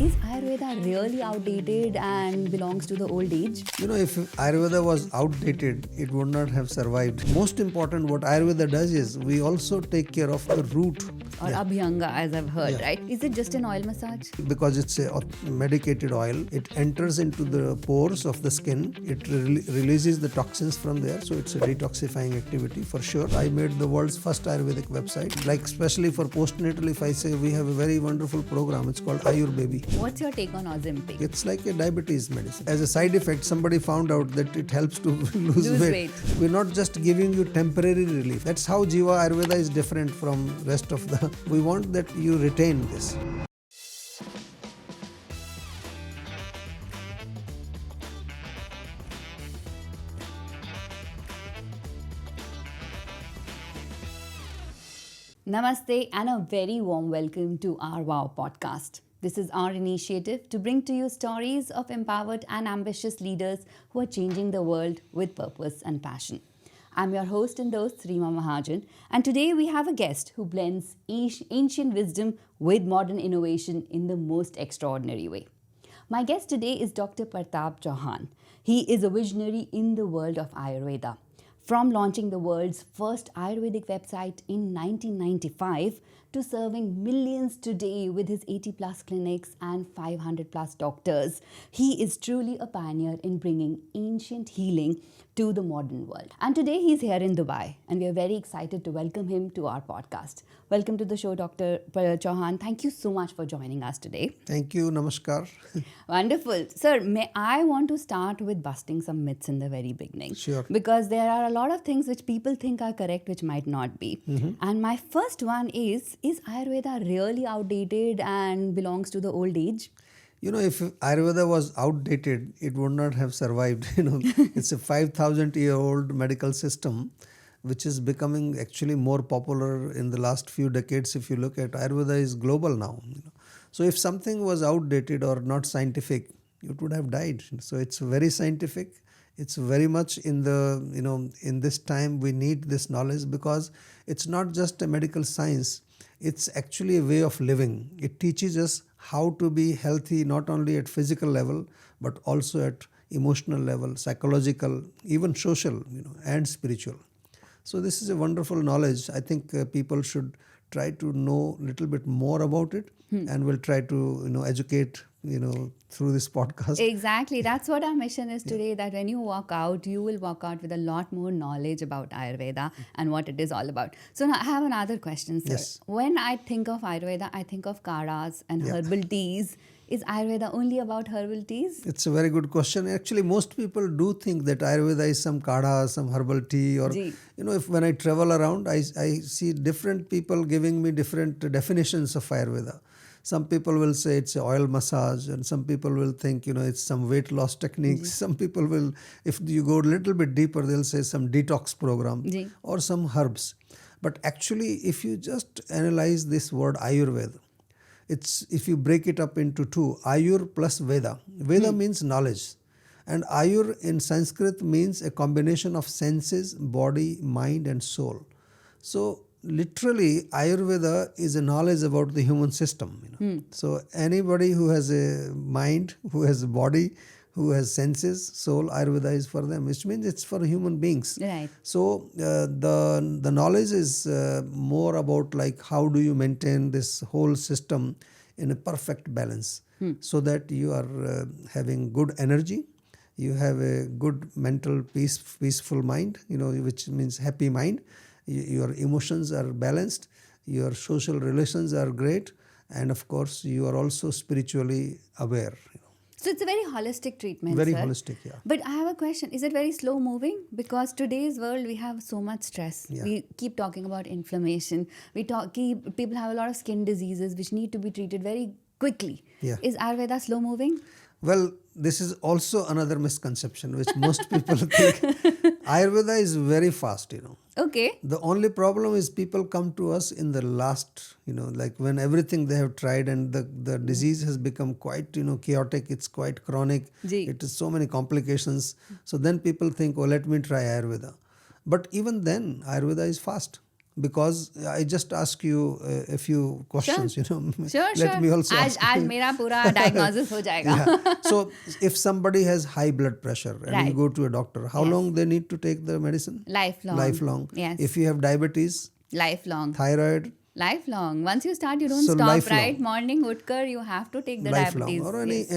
Is Ayurveda really outdated and belongs to the old age? If Ayurveda was outdated, it would not have survived. Most important, what Ayurveda does is we also take care of the root. Or Abhyanga, as I've heard, Yeah. right? Is it just an oil massage? Because it's a medicated oil, it enters into the pores of the skin, it releases the toxins from there, so it's a detoxifying activity for sure. I made the world's first Ayurvedic website, like especially for postnatal. If I say, we have a very wonderful program, it's called Ayurveda. What's your take on Ozempic? It's like a diabetes medicine. As a side effect, somebody found out that it helps to lose Weight. We're not just giving you temporary relief. That's how Jeeva Ayurveda is different from rest of the. We want that you retain this. Namaste and a very warm welcome to our Wow podcast. This is our initiative to bring to you stories of empowered and ambitious leaders who are changing the world with purpose and passion. I'm your host and host, Reema Mahajan, and today we have a guest who blends ancient wisdom with modern innovation in the most extraordinary way. My guest today is Dr. Partap Chauhan. He is a visionary in the world of Ayurveda. From launching the world's first Ayurvedic website in 1995 to serving millions today with his 80 plus clinics and 500 plus doctors, he is truly a pioneer in bringing ancient healing to the modern world. And today he's here in Dubai, and we are very excited to welcome him to our podcast. Welcome to the show, Dr. Chauhan. Thank you so much for joining us today. Thank you. Namaskar. Wonderful. Sir, I want to start with busting some myths in the very beginning. Sure. Because there are a lot of things which people think are correct, which might not be. And my first one is Ayurveda really outdated and belongs to the old age? If Ayurveda was outdated, it would not have survived. It's a 5,000-year-old medical system, which is becoming actually more popular in the last few decades. If you look at Ayurveda is global now. So if something was outdated or not scientific, it would have died. So it's very scientific. It's very much in the, in this time we need this knowledge, because it's not just a medical science. It's actually a way of living. It teaches us how to be healthy, not only at physical level, but also at emotional level, psychological, even social, and spiritual. So this is a wonderful knowledge. I think people should try to know a little bit more about it, and we'll try to, educate, through this podcast. Exactly. That's what our mission is today, that when you walk out, you will walk out with a lot more knowledge about Ayurveda and what it is all about. So now I have another question, sir. Yes. When I think of Ayurveda, I think of kadhas and herbal teas. Is Ayurveda only about herbal teas? It's a very good question. Actually, most people do think that Ayurveda is some kadha, some herbal tea, or, if when I travel around, I see different people giving me different definitions of Ayurveda. Some people will say it's an oil massage, and some people will think, it's some weight loss techniques. Some people will, if you go a little bit deeper, they'll say some detox program or some herbs. But actually, if you just analyze this word Ayurveda, if you break it up into two, Ayur plus Veda. Veda means knowledge. And Ayur in Sanskrit means a combination of senses, body, mind and soul. So literally, Ayurveda is a knowledge about the human system. So anybody who has a mind, who has a body, who has senses, soul, Ayurveda is for them, which means it's for human beings. Right. So the knowledge is more about like how do you maintain this whole system in a perfect balance, so that you are having good energy, you have a good mental peaceful mind, which means happy mind. Your emotions are balanced, your social relations are great, and of course you are also spiritually aware. So it's a very holistic treatment, Very sir. holistic, yeah. But I have a question. Is it very slow moving? Because today's world, we have so much stress. Yeah. We keep talking about inflammation. People have a lot of skin diseases which need to be treated very quickly. Yeah. Is Ayurveda slow moving? Well, this is also another misconception which most people think. Ayurveda is very fast, Okay. The only problem is people come to us in the last, like when everything they have tried and the disease has become quite, chaotic, it's quite chronic, it is so many complications. So then people think, let me try Ayurveda. But even then, Ayurveda is fast. because I just ask you a few questions, Sure, let me also आज ask आज you. मेरा पूरा diagnosis हो जाएगा. Yeah. So if somebody has high blood pressure and Right. you go to a doctor, how Yes. long they need to take the medicine? Lifelong. Lifelong. Yes. If you have diabetes, Lifelong. thyroid, Lifelong. Once you start, you don't So stop, lifelong. right? Morning utkar, you have to take the lifelong, diabetes. or Yes.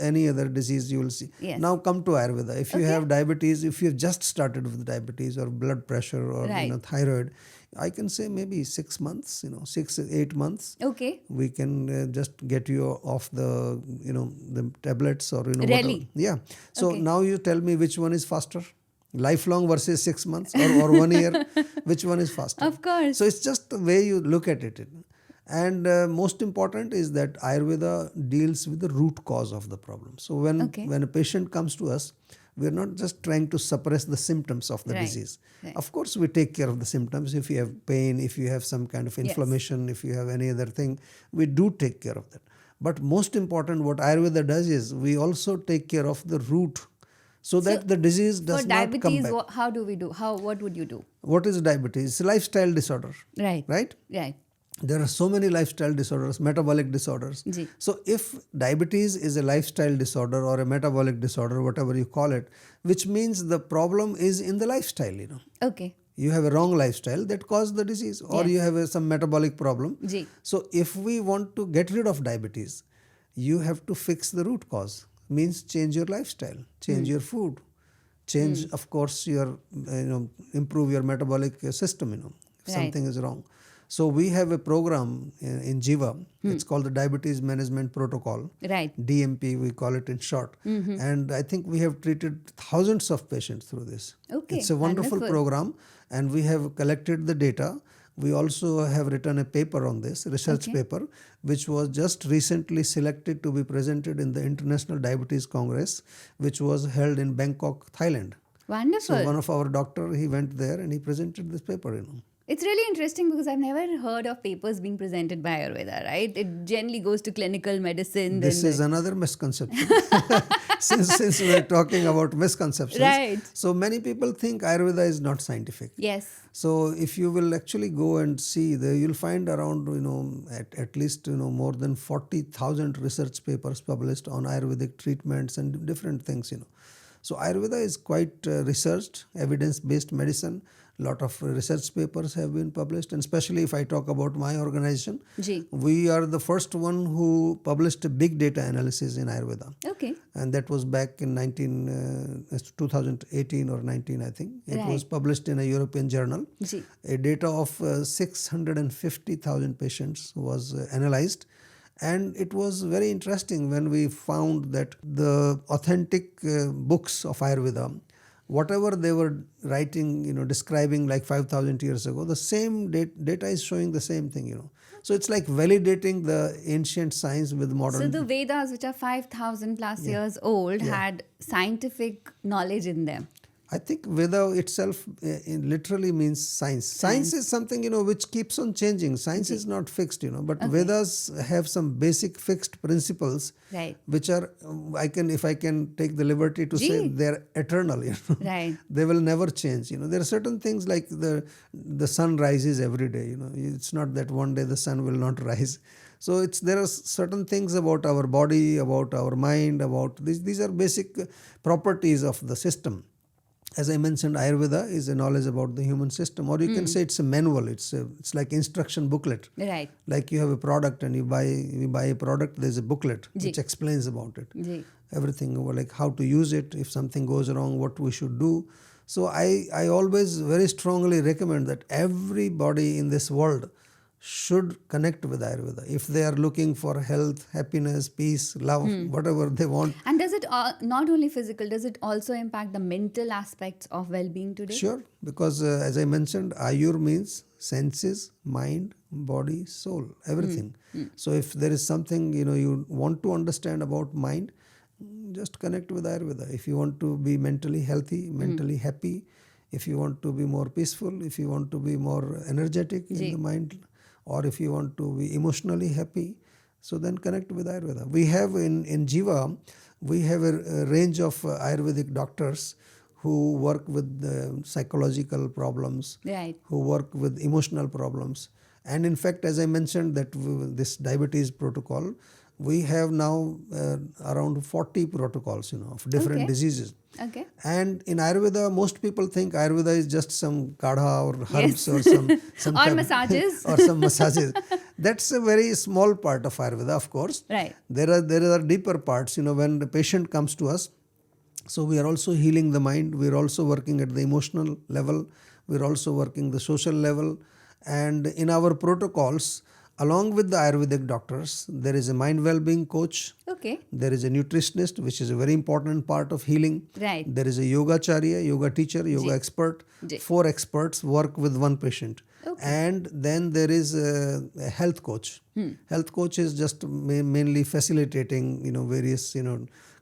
any other disease you will see. Yes. Now come to Ayurveda. If you Okay. have diabetes, if you have just started with diabetes or blood pressure or Right. thyroid, I can say maybe 6 months, 6-8 months. Okay. We can just get you off the the tablets or Really? whatever. Yeah. So Okay. now you tell me which one is faster, lifelong versus 6 months or 1 year. Which one is faster? Of course. So it's just the way you look at it. And most important is that Ayurveda deals with the root cause of the problem. So when a patient comes to us, we're not just trying to suppress the symptoms of the Right. disease. Right. Of course, we take care of the symptoms. If you have pain, if you have some kind of inflammation, if you have any other thing, we do take care of that. But most important, what Ayurveda does is we also take care of the root so that the disease does For not come diabetes, back. how do we do? What would you do? What is diabetes? It's a lifestyle disorder, Right. right? Right. There are so many lifestyle disorders, metabolic disorders. Ji. So if diabetes is a lifestyle disorder or a metabolic disorder, whatever you call it, which means the problem is in the lifestyle, Okay. You have a wrong lifestyle that caused the disease, or Yes. you have some metabolic problem. Ji. So if we want to get rid of diabetes, you have to fix the root cause. Means change your lifestyle, change your food, change, of course, your, improve your metabolic system, if Right. something is wrong. So we have a program in Jeeva. It's called the Diabetes Management Protocol. Right. DMP, we call it in short. And I think we have treated thousands of patients through this. Okay, It's a wonderful wonderful. program, and we have collected the data. We also have written a paper on this, research paper, which was just recently selected to be presented in the International Diabetes Congress, which was held in Bangkok, Thailand. Wonderful. So one of our doctor, he went there and he presented this paper, It's really interesting because I've never heard of papers being presented by Ayurveda, right? It generally goes to clinical medicine. This is another misconception. since we're talking about misconceptions. Right. So many people think Ayurveda is not scientific. Yes. So if you will actually go and see, you'll find around, at least, more than 40,000 research papers published on Ayurvedic treatments and different things, So Ayurveda is quite researched, evidence-based medicine. Lot of research papers have been published, and especially if I talk about my organization, Ji. we are the first one who published a big data analysis in Ayurveda. Okay. And that was back in 2018 or 19, I think. It was Right. published in a European journal. Ji. A data of 650,000 patients was analyzed. And it was very interesting when we found that the authentic books of Ayurveda, whatever they were writing, describing like 5,000 years ago, the same data is showing the same thing, So it's like validating the ancient science with modern. So the Vedas, which are 5,000 plus years old, had scientific knowledge in them. I think Veda itself literally means science. Science is something, which keeps on changing. Science is not fixed, but Vedas have some basic fixed principles, Right. which are, if I can take the liberty to say, they're eternal, Right. They will never change, There are certain things like the sun rises every day, It's not that one day the sun will not rise. So there are certain things about our body, about our mind, about these are basic properties of the system. As I mentioned, Ayurveda is a knowledge about the human system, or you can say it's a manual. It's like instruction booklet. Right. Like you have a product and you buy a product. There's a booklet which explains about it. Ji. Everything, like how to use it, if something goes wrong, what we should do. So I always very strongly recommend that everybody in this world should connect with Ayurveda if they are looking for health, happiness, peace, love, whatever they want. And does it not only physical, does it also impact the mental aspects of well-being today? Sure, because as I mentioned, Ayur means senses, mind, body, soul, everything. So if there is something you want to understand about mind, just connect with Ayurveda. If you want to be mentally healthy, mentally happy, if you want to be more peaceful, if you want to be more energetic in the mind, or if you want to be emotionally happy, so then connect with Ayurveda. We have in Jeeva, we have a range of Ayurvedic doctors who work with psychological problems, Right. who work with emotional problems. And in fact, as I mentioned that this diabetes protocol, we have now around 40 protocols, of different Okay. diseases. Okay. And in Ayurveda, most people think Ayurveda is just some kadha or herbs Yes. or some Or type- massages. or some massages. That's a very small part of Ayurveda, of course. Right. There are deeper parts. When the patient comes to us, so we are also healing the mind. We are also working at the emotional level. We are also working the social level. And in our protocols, along with the Ayurvedic doctors, there is a mind well-being coach. Okay. There is a nutritionist, which is a very important part of healing. Right. There is a yogacharya, yoga teacher, yoga expert. Ji. 4 experts work with one patient. Okay. And then there is a health coach. Health coach is just mainly facilitating, various,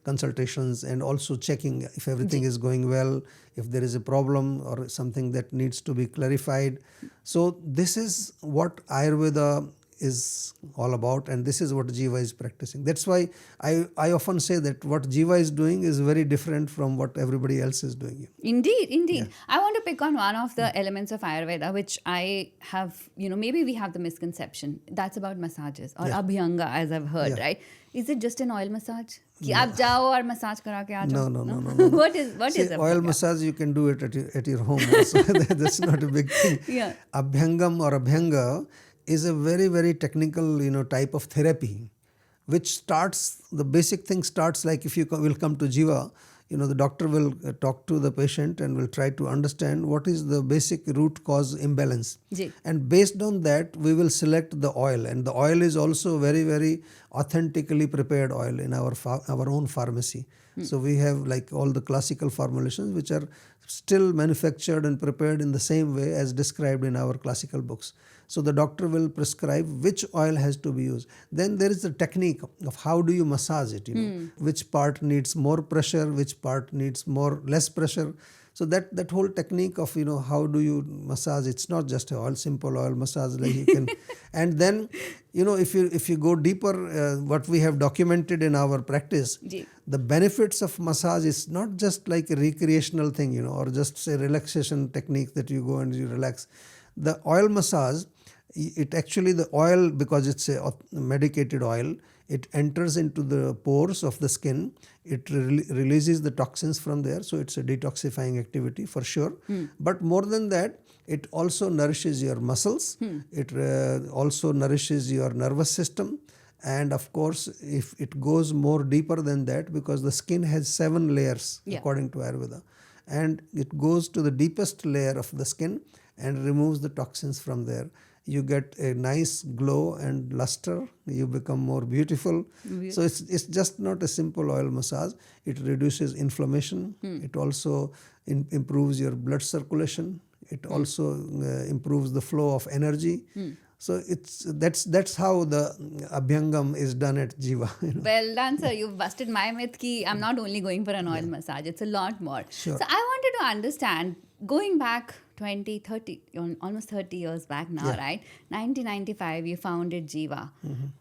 consultations and also checking if everything is going well, if there is a problem or something that needs to be clarified. So this is what Ayurveda is all about, and this is what Jeeva is practicing. That's why I often say that what Jeeva is doing is very different from what everybody else is doing. Indeed, indeed. I want to pick on one of the elements of Ayurveda, which I have, maybe we have the misconception. That's about massages or Abhyanga, as I've heard, right? Is it just an oil massage? कि आप जाओ और massage करा के आ जाओ? No. What is See, oil Abhyanga? massage you can do it at your home also. That's not a big thing. Yeah. Abhyangam or Abhyanga is a very, very technical, type of therapy, which starts, the basic thing starts like if you will come to Jeeva, the doctor will talk to the patient and will try to understand what is the basic root cause imbalance. Ji. And based on that, we will select the oil. And the oil is also very, very authentically prepared oil in our own pharmacy. So we have like all the classical formulations which are still manufactured and prepared in the same way as described in our classical books. So the doctor will prescribe which oil has to be used. Then there is the technique of how do you massage it, which part needs more pressure, which part needs less pressure. So that whole technique of how do you massage, it's not just a simple oil massage like you can. And then if you go deeper, what we have documented in our practice, Ji. the benefits of massage is not just like a recreational thing, or just say relaxation technique that you go and you relax. The oil massage, it actually, the oil, because it's a medicated oil, it enters into the pores of the skin. It releases the toxins from there. So it's a detoxifying activity for sure. But more than that, it also nourishes your muscles. It also nourishes your nervous system. And of course, if it goes more deeper than that, because the skin has 7 layers according to Ayurveda, and it goes to the deepest layer of the skin and removes the toxins from there. You get a nice glow and luster. You become more beautiful. So it's just not a simple oil massage. It reduces inflammation. It also improves your blood circulation. It also improves the flow of energy. So that's how the Abhyangam is done at Jeeva. Well done, sir. You've busted my myth ki I'm not only going for an oil massage. It's a lot more. Sure. So I wanted to understand, going back 20, 30, almost 30 years back now, right? 1995, you founded Jeeva.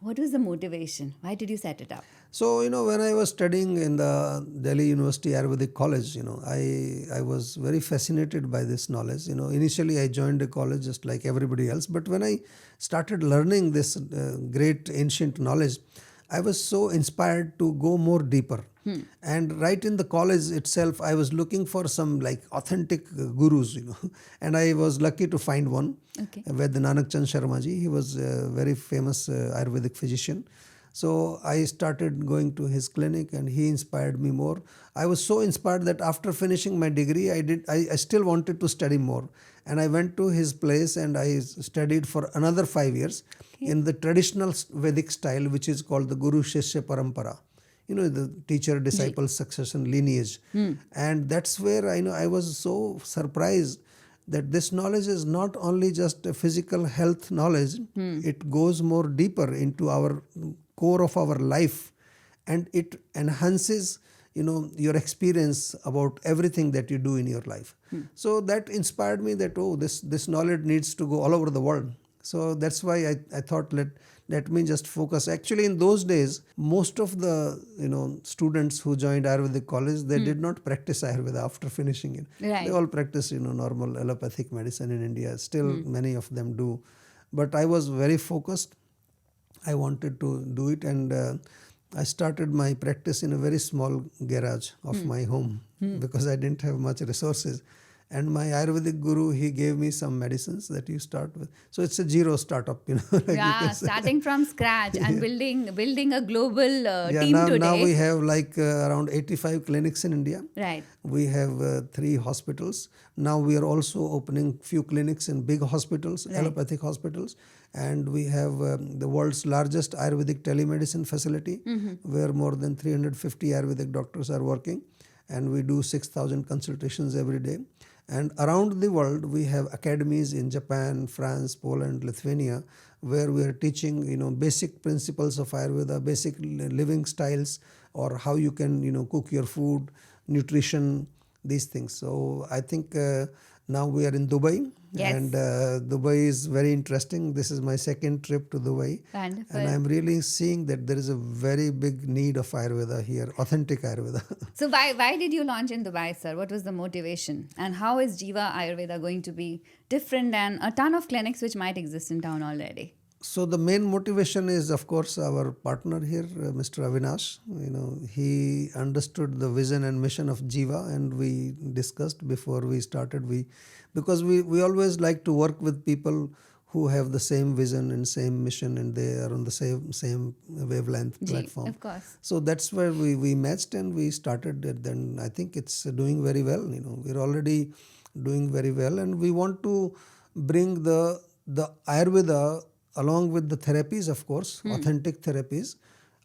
What was the motivation? Why did you set it up? So, when I was studying in the Delhi University Ayurvedic College, I was very fascinated by this knowledge. Initially I joined a college just like everybody else. But when I started learning this great ancient knowledge, I was so inspired to go more deeper. And right in the college itself, I was looking for some like authentic gurus, and I was lucky to find one, with Nanak Chand Sharma ji. He was a very famous Ayurvedic physician. So I started going to his clinic and he inspired me more. I was so inspired that after finishing my degree, I still wanted to study more. And I went to his place and I studied for another 5 years in the traditional Vedic style, which is called the Guru Shishya Parampara. The teacher-disciple succession lineage. And that's where I was so surprised that this knowledge is not only just a physical health knowledge, it goes more deeper into our core of our life, and it enhances your experience about everything that you do in your life. So that inspired me that this knowledge needs to go all over the world. So that's why I thought let me just focus. Actually, in those days, most of the students who joined Ayurvedic college, they did not practice Ayurveda after finishing it. Right. They all practice normal allopathic medicine in India. Still, many of them do. But I was very focused. I wanted to do it, and I started my practice in a very small garage of my home because I didn't have much resources. And my Ayurvedic guru, he gave me some medicines that you start with. So it's a zero startup, like Yeah, starting from scratch and building a global team now, today. Now we have like around 85 clinics in India. Right. We have 3 hospitals. Now we are also opening few clinics in big hospitals, allopathic hospitals. And we have the world's largest Ayurvedic telemedicine facility where more than 350 Ayurvedic doctors are working. And we do 6,000 consultations every day. And around the world, we have academies in Japan, France, Poland, Lithuania, where we are teaching, basic principles of Ayurveda, basic living styles, or how you can, cook your food, nutrition, these things. So I think now we are in Dubai. Yes. And Dubai is very interesting. This is my second trip to Dubai. Wonderful. And I'm really seeing that there is a very big need of Ayurveda here, authentic Ayurveda. So why did you launch in Dubai, sir? What was the motivation? And how is Jeeva Ayurveda going to be different than a ton of clinics which might exist in town already? So the main motivation is, of course, our partner here, Mr. Avinash. He understood the vision and mission of Jeeva, and we discussed before we started. Because we always like to work with people who have the same vision and same mission, and they are on the same wavelength platform. Of course. So that's where we matched and we started it. Then I think it's doing very well. We're already doing very well, and we want to bring the Ayurveda along with the therapies, of course, authentic therapies.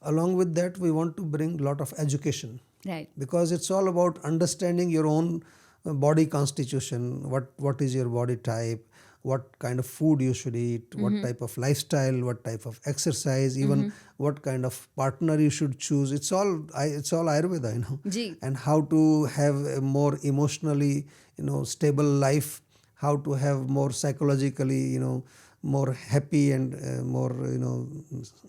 Along with that, we want to bring a lot of education. Right. Because it's all about understanding your own body constitution, what is your body type, what kind of food you should eat, what type of lifestyle, what type of exercise, even what kind of partner you should choose. It's all Ayurveda, Ji. And how to have a more emotionally, stable life, how to have more psychologically, more happy and more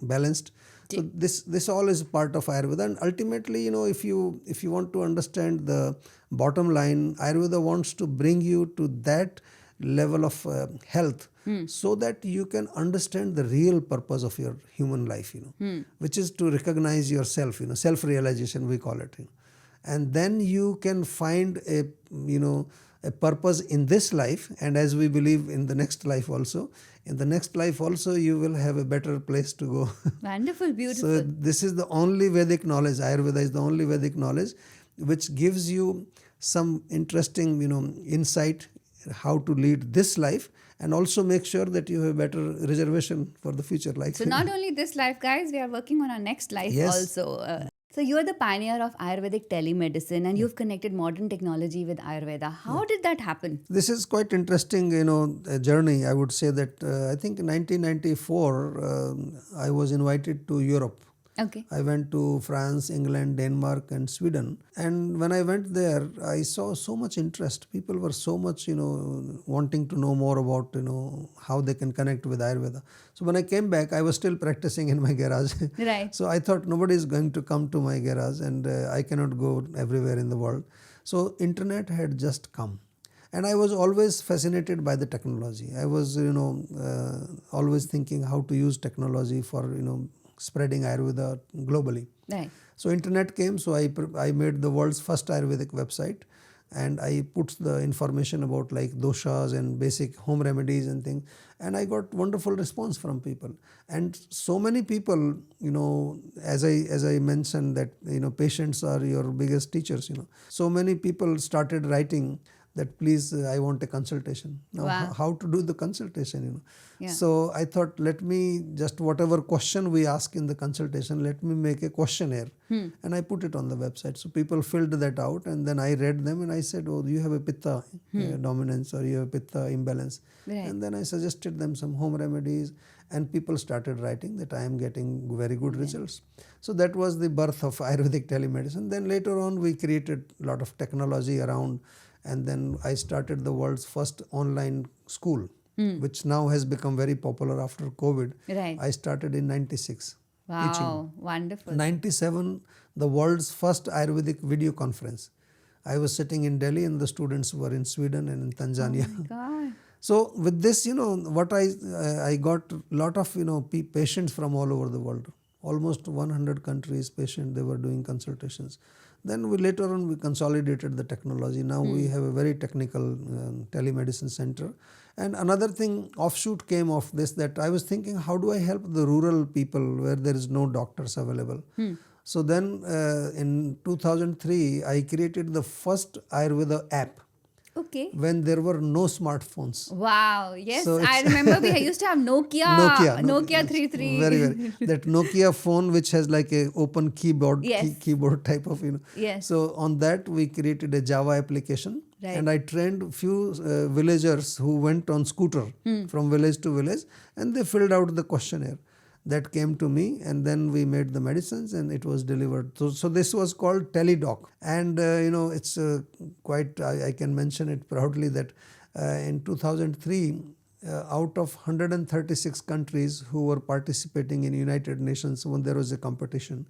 balanced. So this all is part of Ayurveda, and ultimately if you want to understand the bottom line, Ayurveda wants to bring you to that level of health so that you can understand the real purpose of your human life, which is to recognize yourself, self-realization we call it, and then you can find a purpose in this life, and as we believe in the next life also. In the next life also, you will have a better place to go. Wonderful, beautiful. So this is the only Vedic knowledge. Ayurveda is the only Vedic knowledge which gives you some interesting, insight how to lead this life, and also make sure that you have better reservation for the future life. So not only this life, guys, we are working on our next life also. So you are the pioneer of Ayurvedic telemedicine, and you've connected modern technology with Ayurveda. How did that happen? This is quite interesting, journey. I would say that I think in 1994, I was invited to Europe. Okay. I went to France, England, Denmark, and Sweden. And when I went there, I saw so much interest. People were so much, wanting to know more about, how they can connect with Ayurveda. So when I came back, I was still practicing in my garage. Right. So I thought nobody is going to come to my garage, and I cannot go everywhere in the world. So internet had just come. And I was always fascinated by the technology. I was, always thinking how to use technology for, spreading Ayurveda globally. Right. So internet came, so I made the world's first Ayurvedic website, and I put the information about like doshas and basic home remedies and things, and I got wonderful response from people. And so many people, as I mentioned that, patients are your biggest teachers, So many people started writing that please, I want a consultation. Now, Wow. how to do the consultation, Yeah. So I thought, let me just whatever question we ask in the consultation, let me make a questionnaire. And I put it on the website. So people filled that out, and then I read them, and I said, oh, you have a pitta dominance, or you have a pitta imbalance. Right. And then I suggested them some home remedies, and people started writing that I am getting very good results. So that was the birth of Ayurvedic telemedicine. Then later on, we created a lot of technology around, and then I started the world's first online school. which now has become very popular after COVID. Right. I started in 96. Wow, wonderful. 97, the world's first Ayurvedic video conference. I was sitting in Delhi and the students were in Sweden and in Tanzania. Oh my God. So with this, what I got a lot of, patients from all over the world. Almost 100 countries patient, they were doing consultations. Then later on we consolidated the technology. Now we have a very technical telemedicine center. And another thing, offshoot came of this, that I was thinking, how do I help the rural people where there is no doctors available? So then in 2003, I created the first Ayurveda app. Okay. When there were no smartphones. Wow. Yes, So I remember we used to have Nokia 33. Very. That Nokia phone which has like a open keyboard, Yes. keyboard type of, Yes. So on that we created a Java application. Right. And I trained few villagers who went on scooter from village to village, and they filled out the questionnaire. That came to me, and then we made the medicines and it was delivered. So this was called Teledoc. And it's quite, I can mention it proudly that in 2003, out of 136 countries who were participating in United Nations when there was a competition,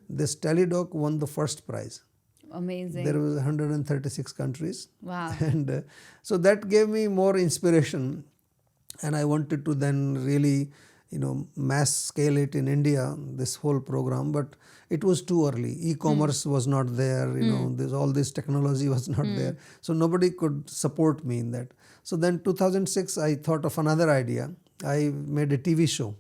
this Teledoc won the first prize. Amazing. There was 136 countries. Wow. And so that gave me more inspiration, and I wanted to then really mass scale it in India, this whole program, but it was too early. E-commerce was not there, all this technology was not there. So nobody could support me in that. So then 2006, I thought of another idea. I made a TV show,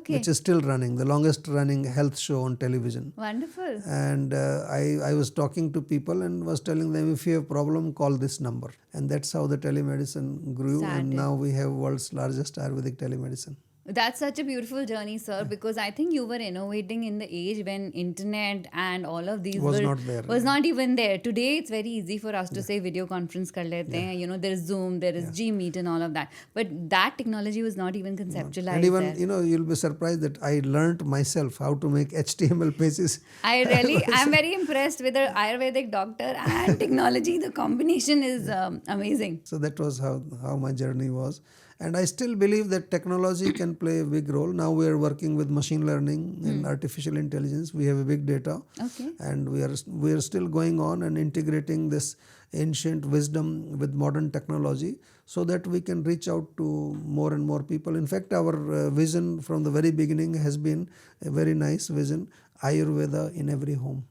which is still running, the longest running health show on television. Wonderful. And I was talking to people and was telling them, if you have a problem, call this number. And that's how the telemedicine grew. And now we have world's largest Ayurvedic telemedicine. That's such a beautiful journey, sir, because I think you were innovating in the age when internet and all of these was not there. Was not even there. Today, it's very easy for us to say video conference kar lete hain. There is Zoom, there is Gmeet and all of that. But that technology was not even conceptualized. And even, there. You'll be surprised that I learned myself how to make HTML pages. I'm very impressed with the Ayurvedic doctor and technology. The combination is amazing. So that was how my journey was. And I still believe that technology can play a big role. Now we are working with machine learning and artificial intelligence. We have a big data. Okay. And we are still going on and integrating this ancient wisdom with modern technology so that we can reach out to more and more people. In fact, our vision from the very beginning has been a very nice vision, Ayurveda in every home.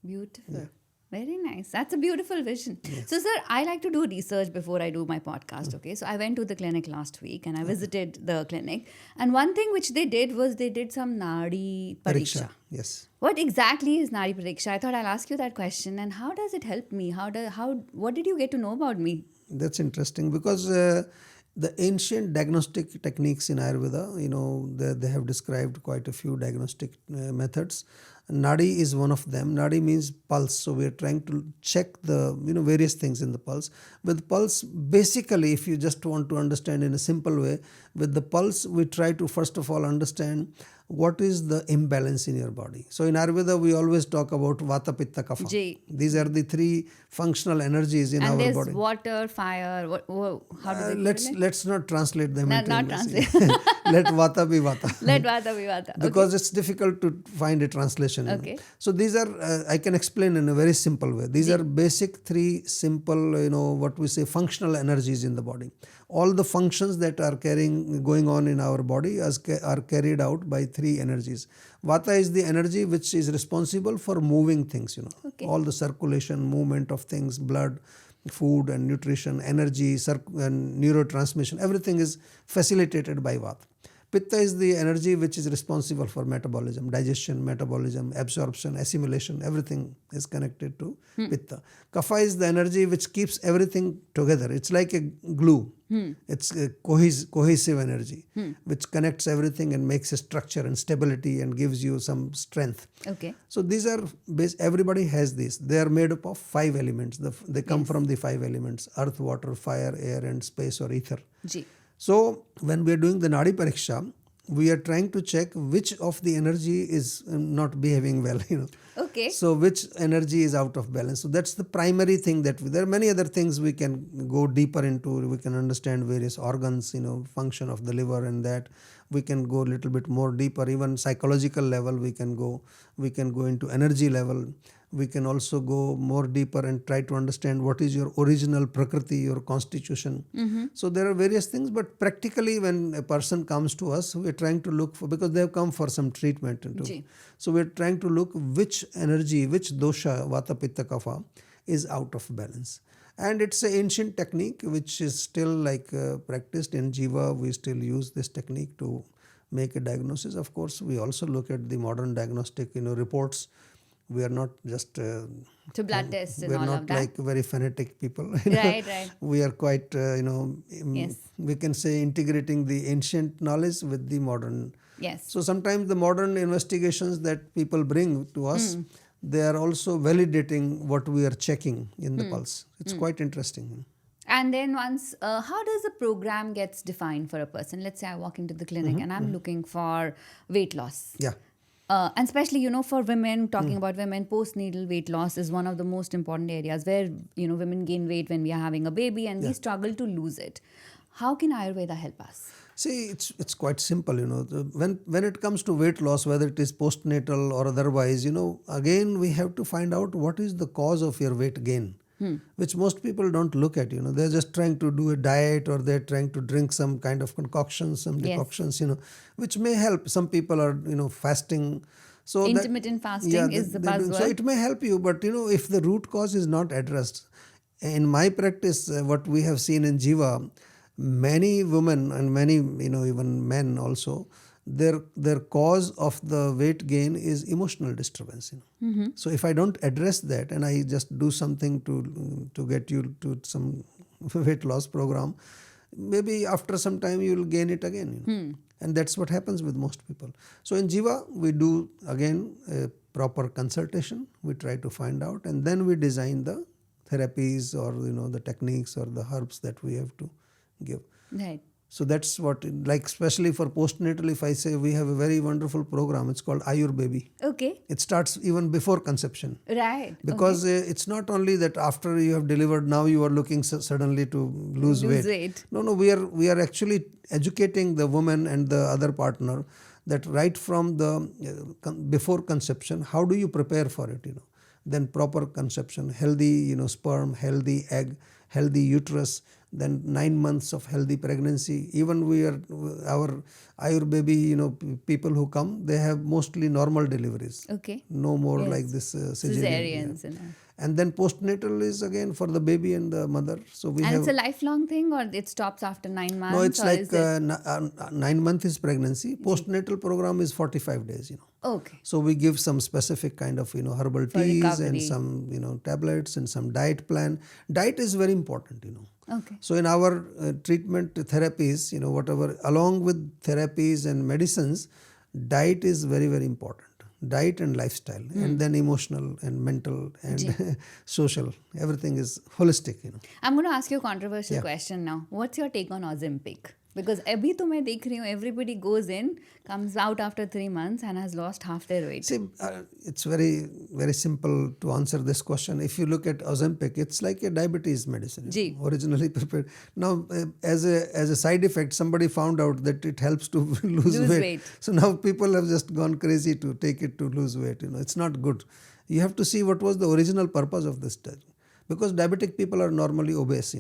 Beautiful. Yeah. Very nice. That's a beautiful vision. Yes. So, sir, I like to do research before I do my podcast, okay? So, I went to the clinic last week and I visited the clinic. And one thing which they did was they did some Nadi Pariksha. Yes. What exactly is Nadi Pariksha? I thought I'll ask you that question. And how does it help me? What did you get to know about me? That's interesting because the ancient diagnostic techniques in Ayurveda, they have described quite a few diagnostic methods. Nadi is one of them. Nadi means pulse. So we are trying to check the various things in the pulse. With pulse, basically, if you just want to understand in a simple way, with the pulse, we try to first of all understand what is the imbalance in your body. So in Ayurveda, we always talk about Vata, Pitta, Kapha. These are the three functional energies in our body. And there's water, fire. How do they let's not translate them into not English. translate. Let Vata be Vata. Let Vata be Vata. Because it's difficult to find a translation. Okay. So these are, I can explain in a very simple way. These are basic three simple, what we say functional energies in the body. All the functions that are going on in our body are carried out by three energies. Vata is the energy which is responsible for moving things, Okay. All the circulation, movement of things, blood, food and nutrition, energy, and neurotransmission, everything is facilitated by Vata. Pitta is the energy which is responsible for metabolism, digestion, metabolism, absorption, assimilation, everything is connected to Pitta. Kapha is the energy which keeps everything together. It's like a glue. It's a cohesive energy which connects everything and makes a structure and stability and gives you some strength. Okay. So these are, everybody has this. They are made up of 5 elements. They come from the 5 elements, earth, water, fire, air and space or ether. Ji. So when we are doing the Nadi Pariksha, we are trying to check which of the energy is not behaving well, Okay. So which energy is out of balance. So that's the primary thing there are many other things we can go deeper into. We can understand various organs, function of the liver, and that we can go a little bit more deeper. Even psychological level we can go into energy level. We can also go more deeper and try to understand what is your original prakriti, your constitution. So there are various things, but practically when a person comes to us, we're trying to look for, because they have come for some treatment. So we're trying to look which energy, which dosha, vata, pitta, kapha is out of balance. And it's an ancient technique which is still practiced in Jeeva. We still use this technique to make a diagnosis. Of course, we also look at the modern diagnostic reports. We are not just to blood tests and we're all not of that. like very fanatic people. Right. We are quite Yes. we can say integrating the ancient knowledge with the modern. Yes. So sometimes the modern investigations that people bring to us, they are also validating what we are checking in the pulse. It's quite interesting. And then once, how does a program gets defined for a person? Let's say I walk into the clinic and I'm looking for weight loss. Yeah. And especially, for women, talking about women, postnatal weight loss is one of the most important areas where, women gain weight when we are having a baby and we struggle to lose it. How can Ayurveda help us? See, it's quite simple, when it comes to weight loss, whether it is postnatal or otherwise, again we have to find out what is the cause of your weight gain, which most people don't look at. They're just trying to do a diet, or they're trying to drink some kind of concoctions, some decoctions, which may help. Some people are, fasting. So intermittent fasting is the buzzword. So it may help you, but if the root cause is not addressed, in my practice, what we have seen in Jeeva, many women and many even men also, their cause of the weight gain is emotional disturbance. So if I don't address that and I just do something to get you to some weight loss program, maybe after some time you will gain it again. And that's what happens with most people. So in Jeeva we do again a proper consultation. We try to find out, and then we design the therapies or the techniques or the herbs that we have to give. Right. So that's what, especially for postnatal, if I say, we have a very wonderful program. It's called Ayurveda. Okay. It starts even before conception. Right. Because it's not only that after you have delivered, now you are looking suddenly to lose weight. No, we are actually educating the woman and the other partner that right from the before conception, how do you prepare for it? Then proper conception, healthy sperm, healthy egg, healthy uterus, then 9 months of healthy pregnancy. Even our Ayurveda, people who come, they have mostly normal deliveries. Okay. No more like this cesarean. Cesareans. And then postnatal is again for the baby and the mother. So we have. And it's a lifelong thing, or it stops after 9 months? No, it's like 9 months is pregnancy. Postnatal program is 45 days. Okay. So we give some specific kind of herbal teas and some tablets and some diet plan. Diet is very important. Okay. So in our treatment therapies, whatever, along with therapies and medicines, diet is very, very important. Diet and lifestyle, and then emotional and mental and social. Everything is holistic. I'm going to ask you a controversial question now. What's your take on Ozempic? Because abhi to main dekh rahi hu, everybody goes in, comes out after 3 months and has lost half their weight. See, it's very, very simple to answer this question. If you look at Ozempic, it's like a diabetes medicine, originally prepared. Now, as a side effect, somebody found out that it helps to lose weight. So now people have just gone crazy to take it to lose weight. It's not good. You have to see what was the original purpose of this study. Because diabetic people are normally obese,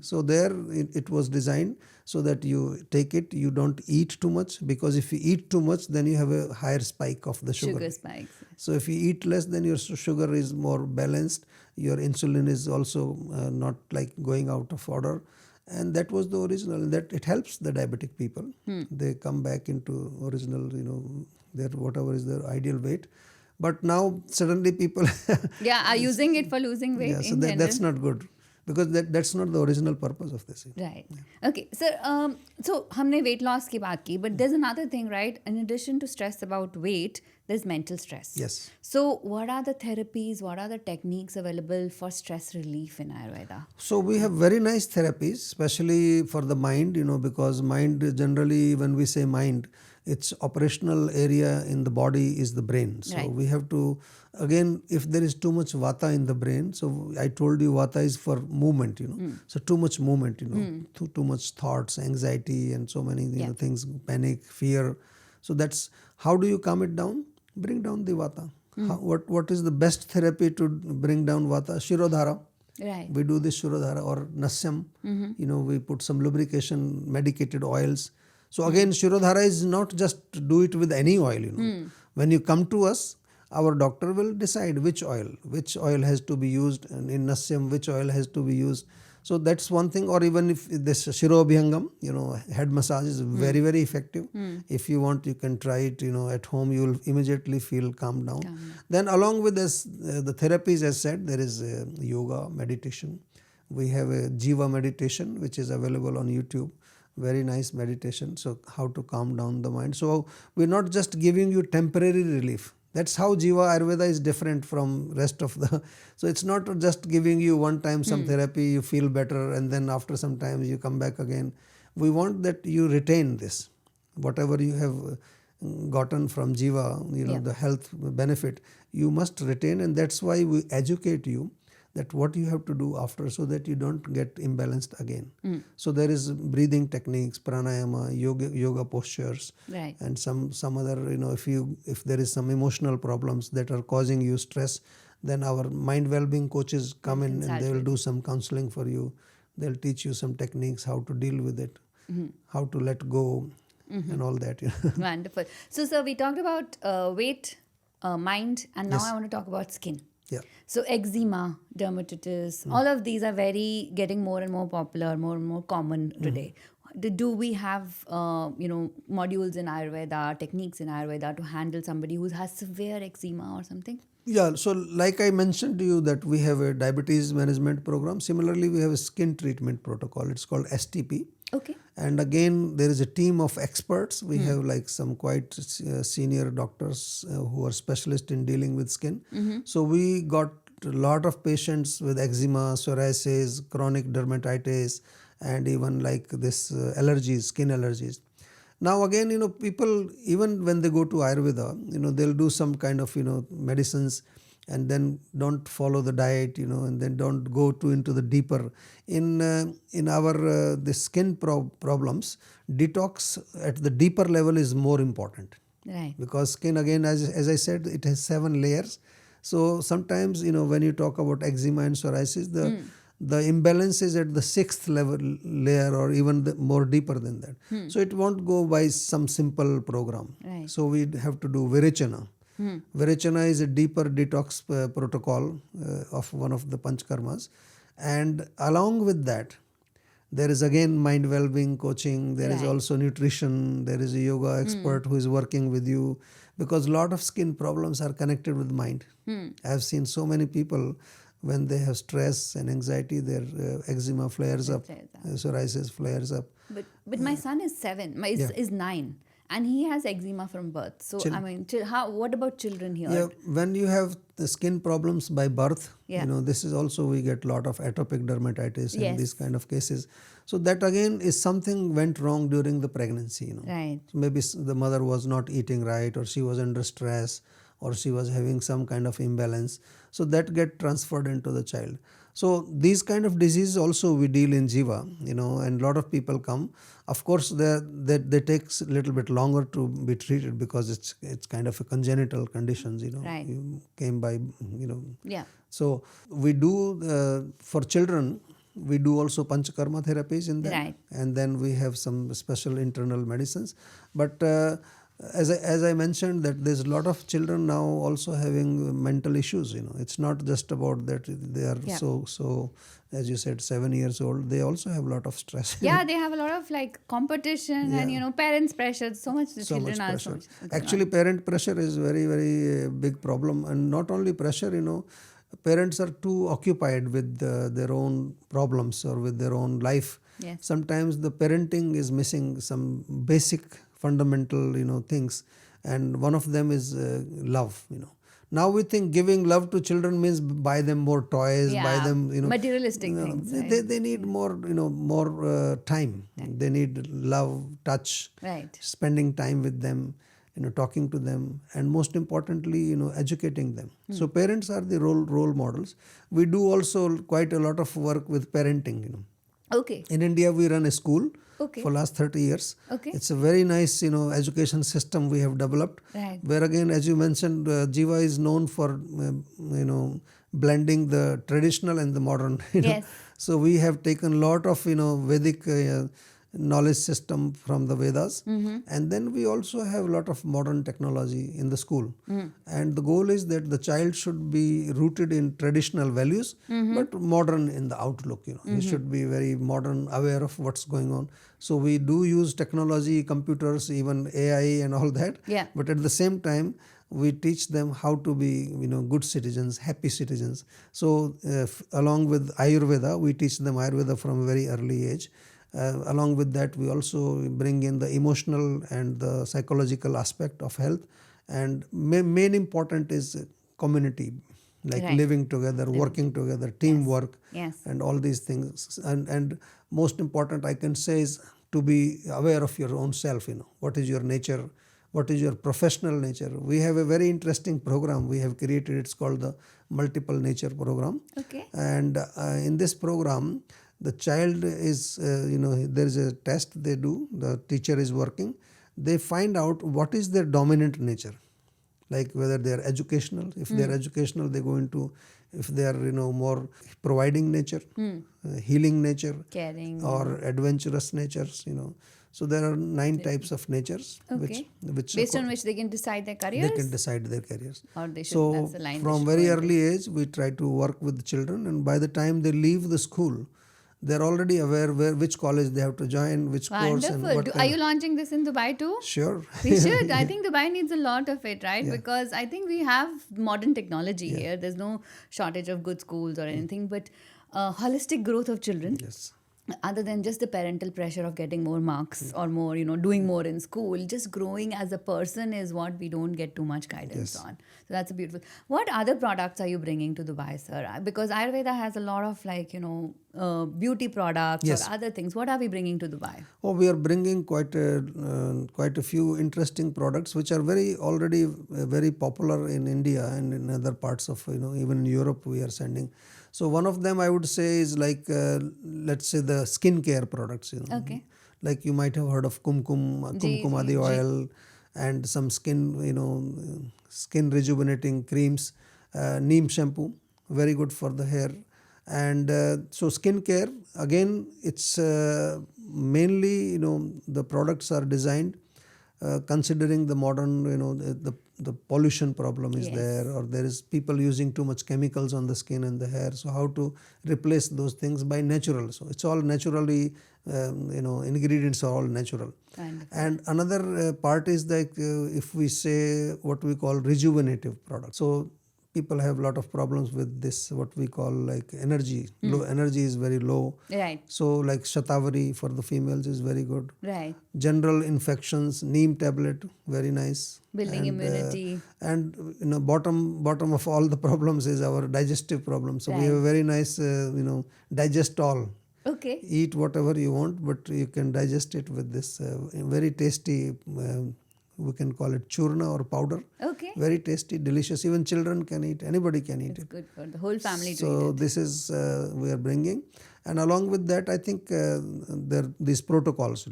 So there it was designed so that you take it, you don't eat too much, because if you eat too much, then you have a higher spike of the sugar. Sugar spikes. So if you eat less, then your sugar is more balanced. Your insulin is also not like going out of order. And that was the original. That it helps the diabetic people. They come back into original, their whatever is their ideal weight. But now suddenly people are using it for losing weight. Yeah, so that's not good, because that's not the original purpose of this. Right. Okay. So हमने weight loss की बात की, but there's another thing, right? In addition to stress about weight, there's mental stress. Yes. So what are the therapies, what are the techniques available for stress relief in Ayurveda? So we have very nice therapies, especially for the mind, because mind generally, when we say mind, its operational area in the body is the brain. So we have to, again, if there is too much vata in the brain, so I told you vata is for movement, so too much movement, too much thoughts, anxiety, and so many things, panic, fear. So that's how do you calm it down? Bring down the vata. What is the best therapy to bring down vata? Shirodhara. Right. We do this Shirodhara or Nasyam. We put some lubrication, medicated oils. So again, Shirodhara is not just do it with any oil. When you come to us, our doctor will decide which oil has to be used, and in Nasyam, which oil has to be used. So that's one thing. Or even if this Abhyanga, head massage is very, very effective. If you want, you can try it, at home. You will immediately feel calmed down. Then along with this, the therapies, as said, there is yoga, meditation. We have a Jeeva meditation, which is available on YouTube. Very nice meditation. So how to calm down the mind. So we're not just giving you temporary relief. That's how Jeeva Ayurveda is different from rest of the. So it's not just giving you one time some therapy, you feel better, and then after some time you come back again. We want that you retain this. Whatever you have gotten from Jeeva, the health benefit, you must retain, and that's why we educate you that what you have to do after, so that you don't get imbalanced again. So there is breathing techniques, pranayama, yoga postures, and some other, if there is some emotional problems that are causing you stress, then our mind well-being coaches come in and they will do some counseling for you. They'll teach you some techniques, how to deal with it, how to let go, and all that. Wonderful. So, sir, we talked about weight, mind, and now I want to talk about skin. Yeah. So eczema, dermatitis, all of these are getting more and more popular, more and more common today. Do we have, modules in Ayurveda, techniques in Ayurveda to handle somebody who has severe eczema or something? Yeah, so like I mentioned to you that we have a diabetes management program. Similarly, we have a skin treatment protocol. It's called STP. Okay. And again, there is a team of experts. We have like some quite senior doctors who are specialists in dealing with skin. So we got a lot of patients with eczema, psoriasis, chronic dermatitis, and even like this allergies, skin allergies. Now again, people, even when they go to Ayurveda, they'll do some kind of, medicines, and then don't follow the diet, and then don't go into the deeper. In our the skin problems, detox at the deeper level is more important. Right. Because skin, again, as I said, it has 7 layers. So sometimes, when you talk about eczema and psoriasis, the imbalance is at the 6th layer or even more deeper than that. So it won't go by some simple program. Right. So we have to do Virechana. Virechana is a deeper detox protocol of one of the Panchakarmas. And along with that, there is again mind well-being coaching, there is also nutrition, there is a yoga expert who is working with you, because a lot of skin problems are connected with mind. I have seen so many people, when they have stress and anxiety, their eczema flares up, psoriasis flares up. But my son is 7, is 9. And he has eczema from birth. So, what about children here? Yeah, when you have the skin problems by birth, this is also, we get a lot of atopic dermatitis and these kind of cases. So that again is something went wrong during the pregnancy. Right. Maybe the mother was not eating right, or she was under stress, or she was having some kind of imbalance. So that get transferred into the child. So these kind of diseases also we deal in Jeeva, and a lot of people come. Of course, they takes a little bit longer to be treated because it's kind of a congenital conditions, Right. You came by, Yeah. So we do, for children, we do also Panchakarma therapies in that. Right. And then we have some special internal medicines. But as I mentioned, that there's a lot of children now also having mental issues. It's not just about that they are so as you said, 7 years old. They also have a lot of stress. Yeah, they have a lot of competition and parents' pressure. So much the children are pressure. so much. Actually, parent pressure is very, very big problem, and not only pressure. Parents are too occupied with their own problems or with their own life. Yes. Sometimes the parenting is missing some basic fundamental things, and one of them is love. Now we think giving love to children means buy them more toys, buy them, materialistic things. They need more, more time. They need love, touch, spending time with them, talking to them, and most importantly, educating them. So parents are the role models. We do also quite a lot of work with parenting. Okay. In India, we run a school. Okay. For last 30 years. Okay. It's a very nice, education system we have developed. Right. Where again, as you mentioned, Jeeva is known for, blending the traditional and the modern. Yes. So we have taken a lot of, Vedic knowledge system from the Vedas. And then we also have a lot of modern technology in the school. And the goal is that the child should be rooted in traditional values, but modern in the outlook. He should be very modern, aware of what's going on. So we do use technology, computers, even AI and all that. Yeah. But at the same time, we teach them how to be, good citizens, happy citizens. So along with Ayurveda, we teach them Ayurveda from a very early age. Along with that, we also bring in the emotional and the psychological aspect of health. And main important is community, like living together, working together, teamwork, and all these things. And most important, I can say, is to be aware of your own self. What is your nature? What is your professional nature? We have a very interesting program we have created. It's called the Multiple Nature Program. Okay. And in this program, the child is, there is a test they do, the teacher is working. They find out what is their dominant nature, like whether they are educational. If they are educational, they go into, if they are, more providing nature, healing nature, caring, or adventurous natures, So there are 9 types of natures, which based on which they can decide their careers. They can decide their careers. Or they should. So that's the line from very early age, we try to work with the children, and by the time they leave the school, they're already aware which college they have to join, which course, and what. Are you launching this in Dubai too? Sure. We should. I think Dubai needs a lot of it, right? Because I think we have modern technology here. There's no shortage of good schools or anything, but holistic growth of children. Yes. Other than just the parental pressure of getting more marks or more, doing more in school, just growing as a person is what we don't get too much guidance on. So that's a beautiful. What other products are you bringing to Dubai, sir? Because Ayurveda has a lot of beauty products or other things. What are we bringing to Dubai? Oh, we are bringing quite a few interesting products which are already very popular in India and in other parts of, even in Europe we are sending. So one of them I would say is like, let's say the skincare products, Okay. Like you might have heard of kumkumadi oil and some skin, skin rejuvenating creams, neem shampoo, very good for the hair. And so skincare, again, it's mainly, the products are designed considering the modern, the pollution problem is there, or there is people using too much chemicals on the skin and the hair. So how to replace those things by natural. So it's all naturally, ingredients are all natural. Wonderful. And another part is like if we say what we call rejuvenative products. So people have a lot of problems with this, what we call like energy. Low energy is very low. Right. So like Shatavari for the females is very good. Right. General infections, neem tablet, very nice. Building immunity. And bottom of all the problems is our digestive problem. So we have a very nice, digest all. Okay. Eat whatever you want, but you can digest it with this very tasty, we can call it churna or powder. Okay. Very tasty, delicious. Even children can eat. Anybody can eat it. Good for the whole family to eat So it. this is we are bringing, and along with that, I think there are these protocols,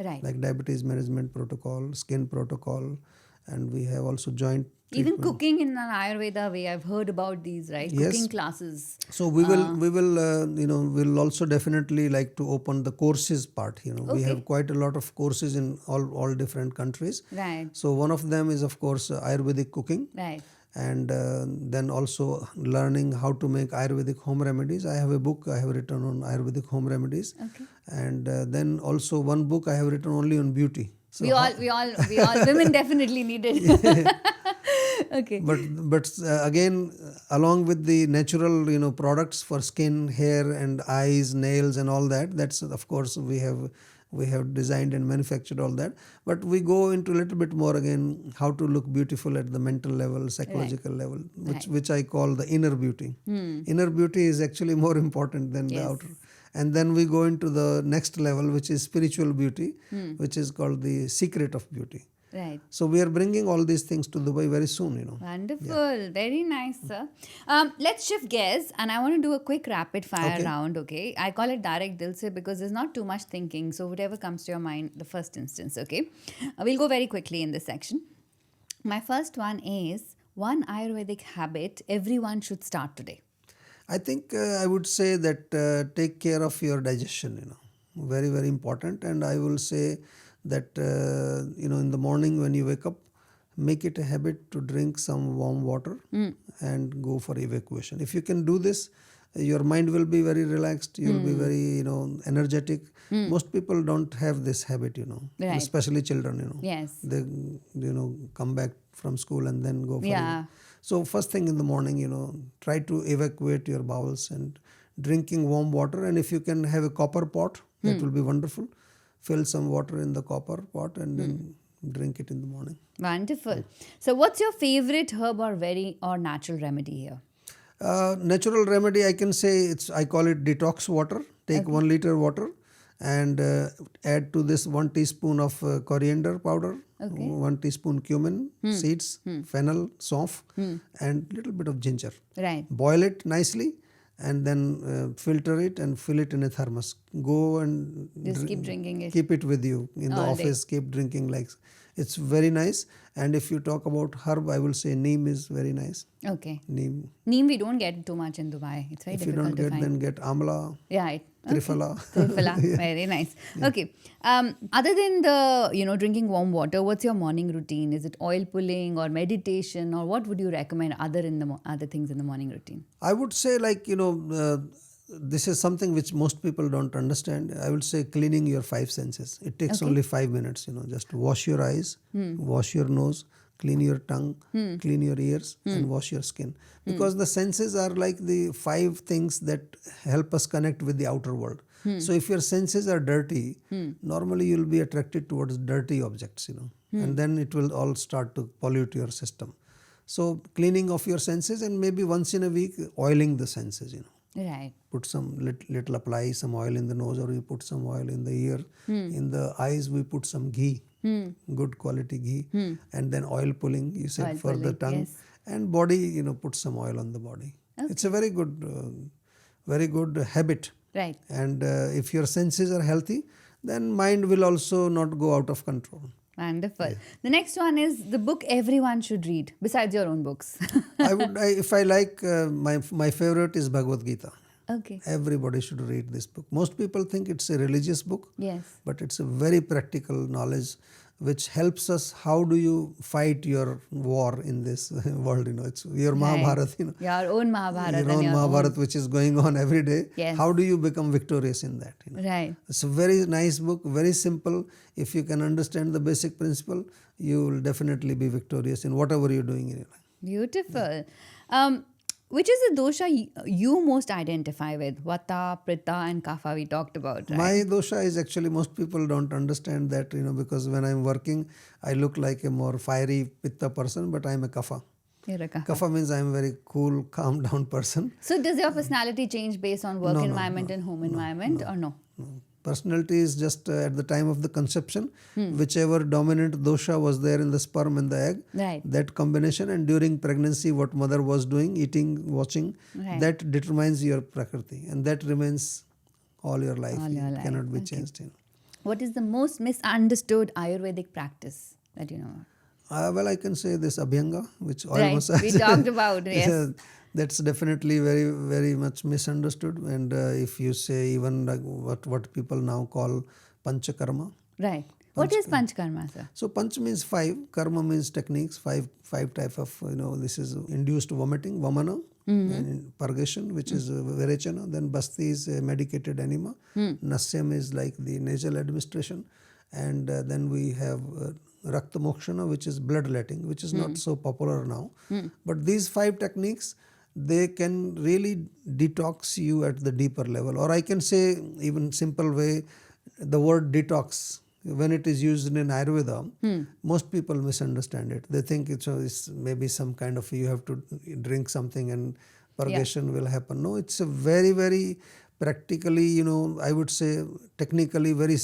Right. like diabetes management protocol, skin protocol, and we have also joint. Even cooking in an Ayurveda way, I've heard about these, right? Yes. Cooking classes. So we'll also definitely like to open the courses part. We have quite a lot of courses in all different countries. Right. So one of them is of course Ayurvedic cooking. Right. And then also learning how to make Ayurvedic home remedies. I have a book I have written on Ayurvedic home remedies. Okay. And then also one book I have written only on beauty. So we all women definitely need it. Okay. But again, along with the natural products for skin, hair, and eyes, nails, and all that. That's of course we have We have designed and manufactured all that. But we go into a little bit more again, how to look beautiful at the mental level, psychological level, which I call the inner beauty. Inner beauty is actually more important than the outer. And then we go into the next level, which is spiritual beauty, which is called the secret of beauty. Right. So we are bringing all these things to Dubai very soon, Wonderful. Very nice, sir. Let's shift gears, and I want to do a quick rapid fire round, okay? I call it direct dil se because there's not too much thinking. So whatever comes to your mind, the first instance, okay? We'll go very quickly in this section. My first one is one Ayurvedic habit everyone should start today. I think I would say that take care of your digestion, very, very important. And I will say that, in the morning when you wake up, make it a habit to drink some warm water and go for evacuation. If you can do this, your mind will be very relaxed, you'll be very, energetic. Most people don't have this habit, especially children, Yes. They, come back from school and then go for So first thing in the morning, try to evacuate your bowels and drinking warm water. And if you can have a copper pot, that will be wonderful. Fill some water in the copper pot and then drink it in the morning. Wonderful. So what's your favorite herb or natural remedy here? Natural remedy, I can say I call it detox water. Take 1 liter water and add to this 1 teaspoon of coriander powder, 1 teaspoon cumin seeds, fennel, saunf, and little bit of ginger. Right. Boil it nicely and then filter it and fill it in a thermos. Go and just keep drinking it. Keep it with you in the all office. day. Keep drinking it's very nice. And if you talk about herb, I will say neem is very nice. Okay. Neem we don't get too much in Dubai. It's very if you difficult don't get, to find. then get amla, Right. triphala. Triphala. Very nice. Okay. Other than the, drinking warm water, what's your morning routine? Is it oil pulling or meditation, or what would you recommend other things in the morning routine? I would say this is something which most people don't understand. I would say cleaning your 5 senses. It takes only 5 minutes, just wash your eyes, wash your nose, clean your tongue, clean your ears and wash your skin. Because the senses are like the 5 things that help us connect with the outer world. So if your senses are dirty, normally you'll be attracted towards dirty objects, and then it will all start to pollute your system. So cleaning of your senses and maybe once in a week oiling the senses, Right. Put some little apply some oil in the nose, or you put some oil in the ear. In the eyes we put some ghee, good quality ghee, and then oil pulling, you said, for the tongue. And body, put some oil on the body. It's a very good habit. Right. And if your senses are healthy, then mind will also not go out of control. Wonderful. Yeah. The next one is the book everyone should read, besides your own books. My favorite is Bhagavad Gita. Okay. Everybody should read this book. Most people think it's a religious book. Yes. But it's a very practical knowledge which helps us how do you fight your war in this world. It's your Mahabharata. Your own Mahabharata. Your own Mahabharata, which is going on every day. Yes. How do you become victorious in that? Right. It's a very nice book, very simple. If you can understand the basic principle, you will definitely be victorious in whatever you're doing in your life. Beautiful. Which is the dosha you most identify with? Vata, Pitta and Kapha we talked about, right? My dosha is actually, most people don't understand that, because when I'm working, I look like a more fiery Pitta person, but I'm a Kapha. You're a Kapha. Kapha means I'm a very cool, calm down person. So does your personality change based on work environment and home environment or no? Personality is just at the time of the conception, whichever dominant dosha was there in the sperm and the egg, right. That combination, and during pregnancy what mother was doing, eating, watching, right. That determines your prakriti, and that remains all your life. It cannot be changed. What is the most misunderstood Ayurvedic practice that you know? Well, I can say this Abhyanga, which right. massage. We talked about, yes. That's definitely very, very much misunderstood. And if you say even like what people now call Panchakarma. Right. What is Panchakarma, sir? So Panch means 5, Karma means techniques, 5 type of, this is induced vomiting, Vamana, and purgation, which is Virechana. Then Basti is medicated enema. Nasyam is like the nasal administration. And then we have Rakta Mokshana, which is bloodletting, which is not so popular now. But these 5 techniques, they can really detox you at the deeper level. Or I can say, even simple way, the word detox, when it is used in Ayurveda, most people misunderstand it. They think it's maybe some kind of, you have to drink something and purgation will happen. No, it's a very, very practically, I would say technically very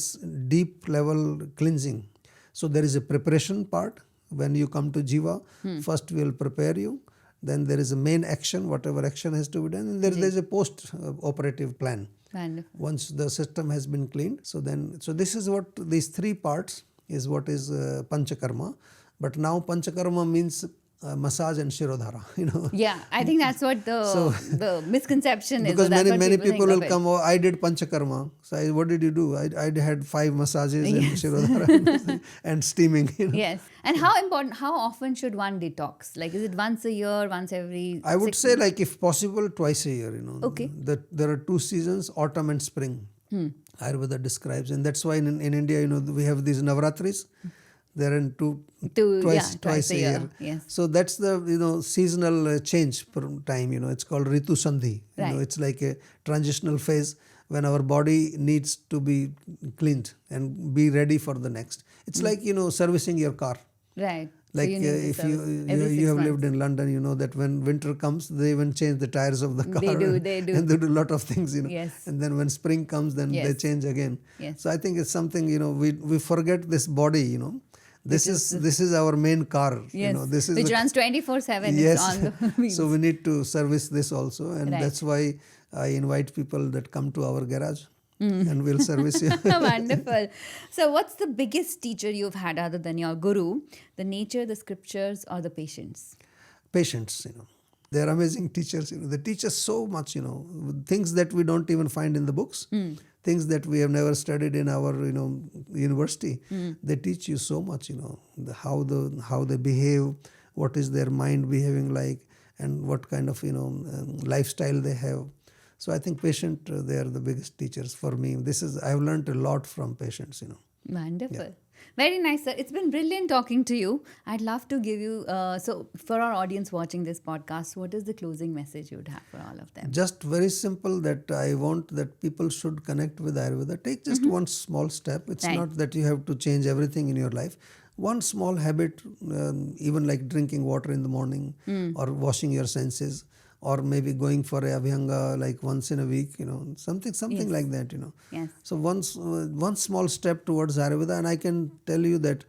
deep level cleansing. So there is a preparation part. When you come to Jeeva, first we will prepare you. Then there is a main action, whatever action has to be done. And there is a post-operative plan. Wonderful. Once the system has been cleaned. So this is what these three parts is what is Panchakarma. But now Panchakarma means massage and Shirodhara, Yeah, I think that's what the misconception is. Because many people will think come, oh, I did Panchakarma. So what did you do? I had 5 massages and Shirodhara and steaming. Yes. And how often should one detox? Like, is it once a year, once every I would say like if possible twice a year, Okay. There are 2 seasons, autumn and spring. Ayurveda describes, and that's why in India, we have these Navratris. They're in twice a year. Yes. So that's the seasonal change per time. It's called Ritu Sandhi. Right. It's like a transitional phase when our body needs to be cleaned and be ready for the next. It's like servicing your car. Right. Like So you need to if service you have every 6 lived in London, you know that when winter comes, they even change the tires of the car. They do. And they do a lot of things, Yes. And then when spring comes, then they change again. Yes. So I think it's something, we forget this body, This is our main car. Yes. This is which runs 24/7. Yes. It's on the wheels. So we need to service this also. And Right. that's why I invite people that come to our garage and we'll service you. Wonderful. So what's the biggest teacher you've had other than your guru? The nature, the scriptures, or the patience? Patients, They're amazing teachers. They teach us so much, things that we don't even find in the books, things that we have never studied in our, university. They teach you so much, how they behave, what is their mind behaving like, and what kind of, lifestyle they have. So I think they are the biggest teachers for me. I've learned a lot from patients, Wonderful. Yeah. Very nice, sir. It's been brilliant talking to you. I'd love to give you, so for our audience watching this podcast, what is the closing message you would have for all of them? Just very simple that I want that people should connect with Ayurveda. Take just one small step. It's Right. not that you have to change everything in your life. One small habit, even like drinking water in the morning or washing your senses, or maybe going for a Abhyanga like once in a week, something like that, Yes. So one small step towards Ayurveda, and I can tell you that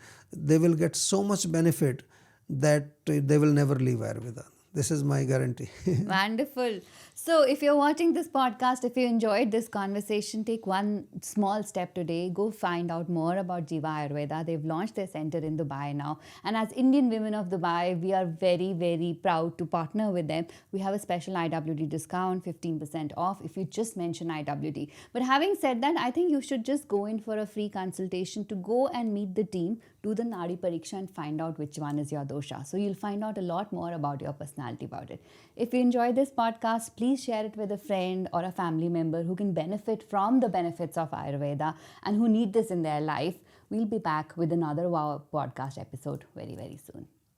they will get so much benefit that they will never leave Ayurveda. This is my guarantee. Wonderful. So if you're watching this podcast, if you enjoyed this conversation, take one small step today. Go find out more about Jeeva Ayurveda. They've launched their center in Dubai now. And as Indian women of Dubai, we are very, very proud to partner with them. We have a special IWD discount, 15% off if you just mention IWD. But having said that, I think you should just go in for a free consultation to go and meet the team, do the Nadi Pariksha and find out which one is your dosha. So you'll find out a lot more about your personality about it. If you enjoyed this podcast, please share it with a friend or a family member who can benefit from the benefits of Ayurveda and who need this in their life. We'll be back with another Wow podcast episode very, very soon.